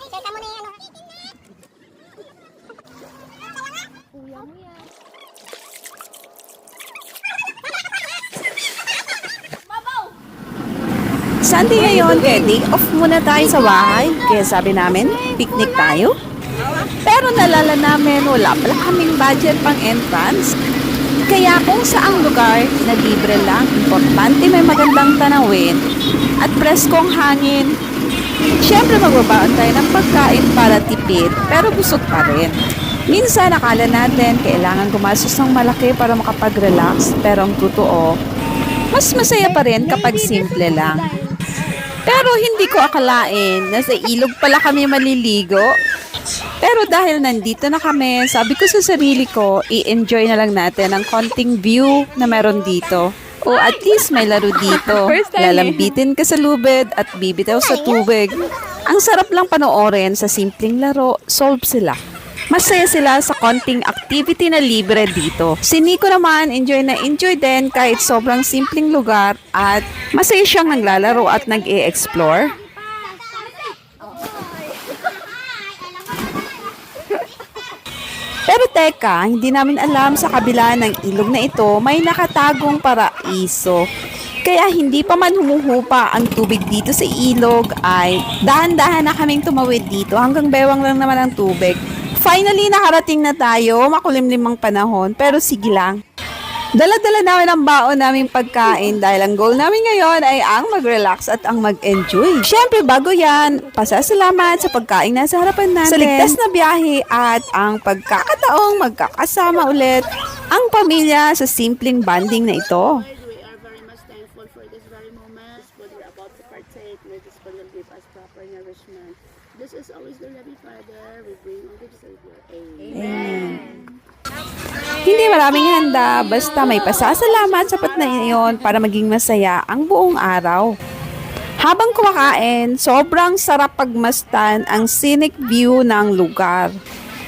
Teka mo na yan. Kuya mo yan. Sunday ngayon, kaya day off muna tayo sa bahay. Kaya sabi namin, picnic tayo. Pero nalala namin, wala pala kaming budget pang entrance. Kaya kung saang lugar na libre lang, importante may magandang tanawin at preskong hangin. Siyempre magbabaon tayo ng pagkain para tipid, pero busog pa rin. Minsan akala natin kailangan gumastos ng malaki para makapag-relax, pero ang totoo, mas masaya pa rin kapag simple lang. Pero hindi ko akalain na sa ilog pala kami maliligo. Pero dahil nandito na kami, sabi ko sa sarili ko, i-enjoy na lang natin ang konting view na meron dito. O at least may laro dito. Lalambitin ka sa lubid at bibitaw sa tubig. Ang sarap lang panoorin sa simpleng laro, solve sila. Masaya sila sa konting activity na libre dito. Si Nico naman, enjoy na enjoy din kahit sobrang simpleng lugar at masaya siyang naglalaro at nag-e-explore. Pero teka, hindi namin alam sa kabila ng ilog na ito may nakatagong paraiso. Kaya hindi pa man humuhupa ang tubig dito sa ilog ay dahan-dahan na kaming tumawid dito hanggang bewang lang naman ang tubig. Finally, nakarating na tayo, makulimlimang panahon, pero sige lang. Dala-dala namin ang baon naming pagkain dahil ang goal namin ngayon ay ang mag-relax at ang mag-enjoy. Siyempre, bago yan, pasasalamat sa pagkain nasa harapan natin, sa ligtas na biyahe at ang pagkakataong magkakasama ulit ang pamilya sa simpleng banding na ito. We are very much thankful for this very moment. What we're about to partake, may this will give us proper nourishment. This is always the Heavenly Father. We bring all the Savior. Amen. Hindi maraming handa, basta may pasasalamat sapat na iyon para maging masaya ang buong araw. Habang kumakain, sobrang sarap pagmasdan ang scenic view ng lugar.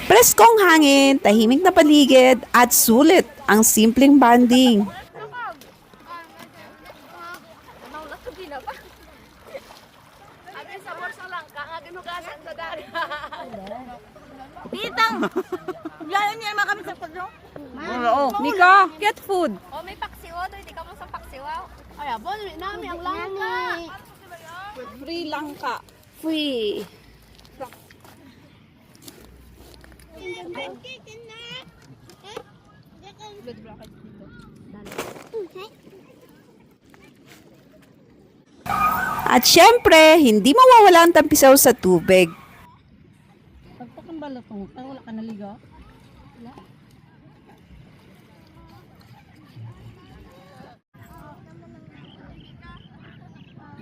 Preskong hangin, tahimik na paligid at sulit ang simpleng banding. Pitang! Lalo niya naman kami sa pagno. Oo, Mika, get food. Oh, may paksiwa doon. Hindi ka mo sa paksiwa. Ay, abon, namin ang langka. Free lang ka. Free. At syempre, hindi mawawala ang tampisaw sa tubig. Pagtakang balotong, wala ka naligo? Wala.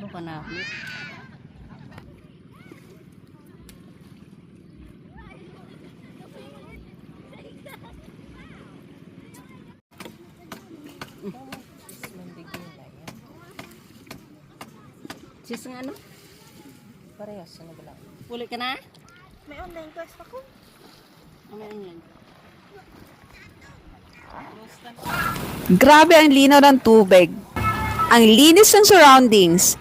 Buka na ako. Sis nga ano? Parehas, ano ba lang? Puli ka na? May online class ako. May online. Grabe ang linaw ng tubig. Ang linis ng surroundings.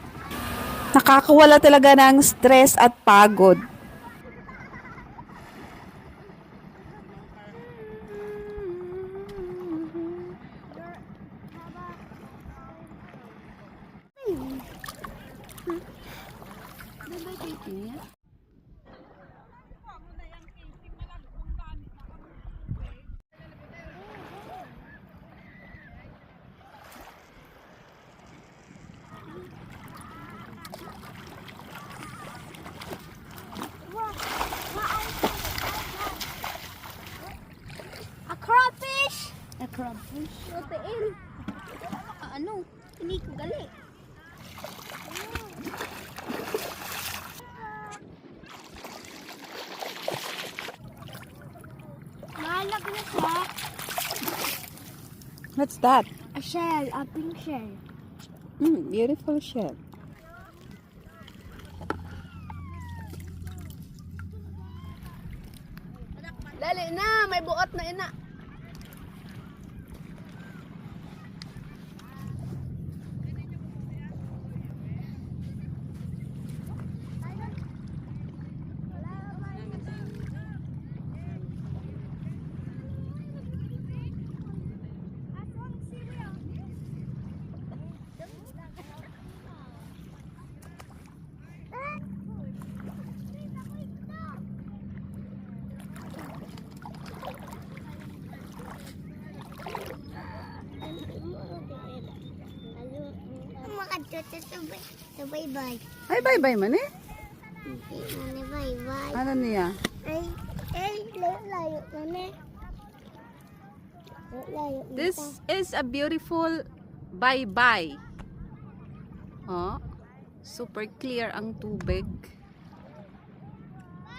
Nakakawala talaga ng stress at pagod. A crawfish! A crabfish. Protein. Ano? Hindi ko gali. Malag na siya. What's that? A shell. A pink shell. Beautiful shell. Dali na, may buot na ina. Bye-bye. Ay, bye-bye man eh. Bye-bye. Ano niya? Layo na eh. Layo na. This is a beautiful bye-bye. Oh, super clear ang tubig.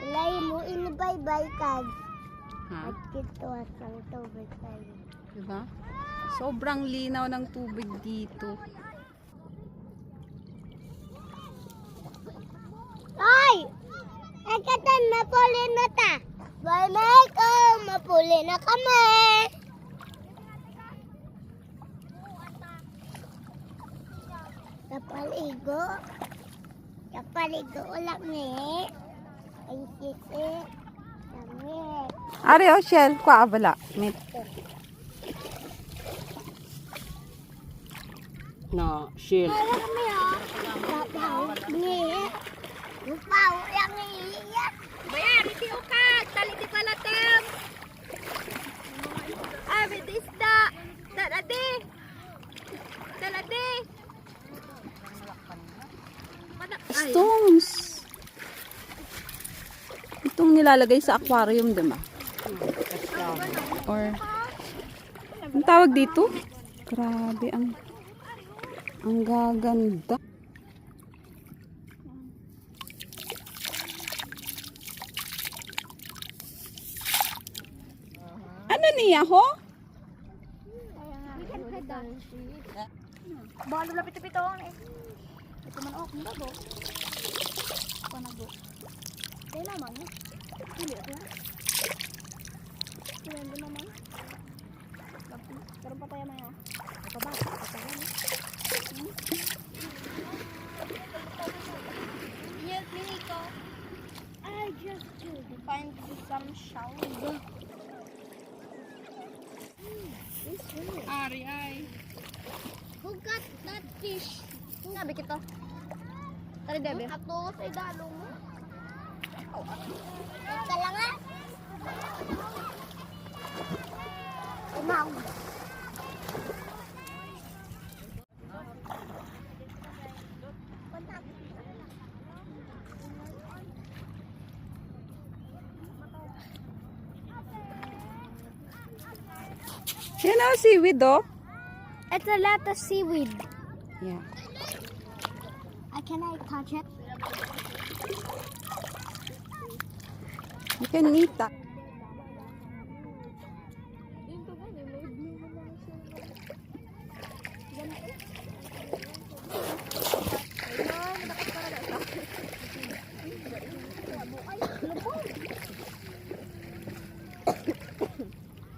Layo mo bye-bye kag. Ha? At kito asang tubig tayo. Diba? Sobrang linaw ng tubig dito. Ay! Ekatan, mapuli na ta. Bye-bye ko, mapuli na kami. Kapaligo. Kapaligo ulit ni. Ay, sisi. Kami. Ari, oh, Shell. Kwa, bala. Mit. Na, shield. Kaya kami oh. Bapaw. Ni. Bapaw. Yang iya. Bayan, iti ukat. Taliti pala tem. Ay, bitisda. Dalade. Dalade. Stones. Itong nilalagay sa aquarium, diba? Or, ang tawag dito? Grabe, ang gaganda. Ano niya, ho? Baka lapit-lapit ako eh. Ito man ako, kung bago. Panago. Dahil naman eh. Hindi ako yan. Hindi naman. Karoon pa tayo na yun. Kapabasa, kapabasa. Yes, Nico. I just to find some shells. Ari ay. Who got that fish? Sabi kito. Tari bebe. Ato sa idalo mo. Ika lang ah. Umaw. Yan ang seaweed, oh. It's a lot of seaweed. Yeah. Can I touch it? You can eat that.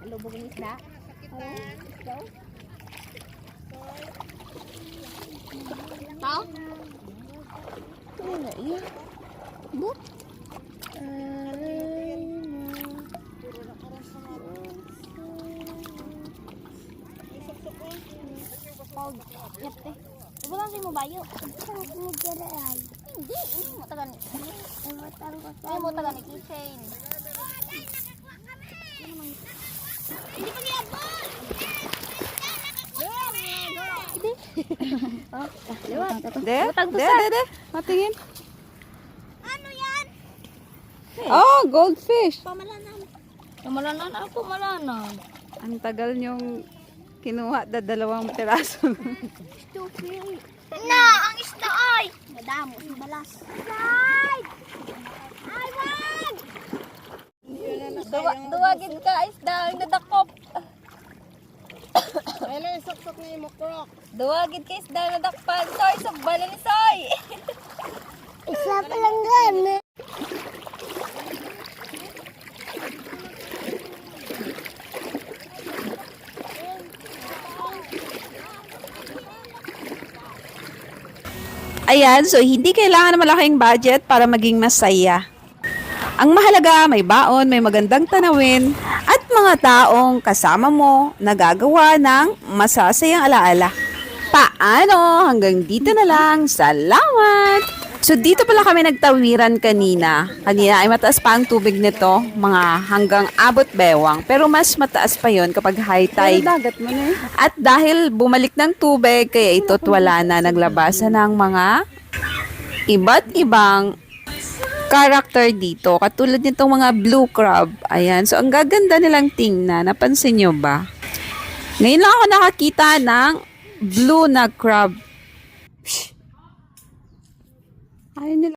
Lubog ng isda. Tao? Ano na iya? But? Yate. Ibu lang mo bayo. Hindi, ini mo tagan. Ini mo tagan ni keychain. Hindi pa De. Matingin. Ano yan? Oh, goldfish. Pamalanan. Malanan ako, malanan. Ang tagal niyong kinuha na 2 piraso. Na, ang isda ay! Madamo sa balas. Slide! Ay, wag! Duwagin ka, isda, ang nadakop. Ano yung sok-sok na yung makrok? Duwagin ka, isda, nadakpan. Soy, sabala ni Soy. Isa pa lang gan. Ayan, so hindi kailangan ng malaking budget para maging masaya. Ang mahalaga, may baon, may magandang tanawin, at mga taong kasama mo na gagawa ng masasayang alaala. Paano? Hanggang dito na lang. Salamat! So dito pala kami nagtawiran kanina. Kanina ay mataas pa ang tubig nito, mga hanggang abot bewang. Pero mas mataas pa yon kapag high tide. Dagat mo na eh. At dahil bumalik ng tubig, kaya ito't wala na naglabasan ng mga iba't ibang character dito. Katulad nitong mga blue crab. Ayan. So, ang gaganda nilang tingnan. Napansin nyo ba? Ngayon lang ako nakakita ng blue na crab. Ayaw nila.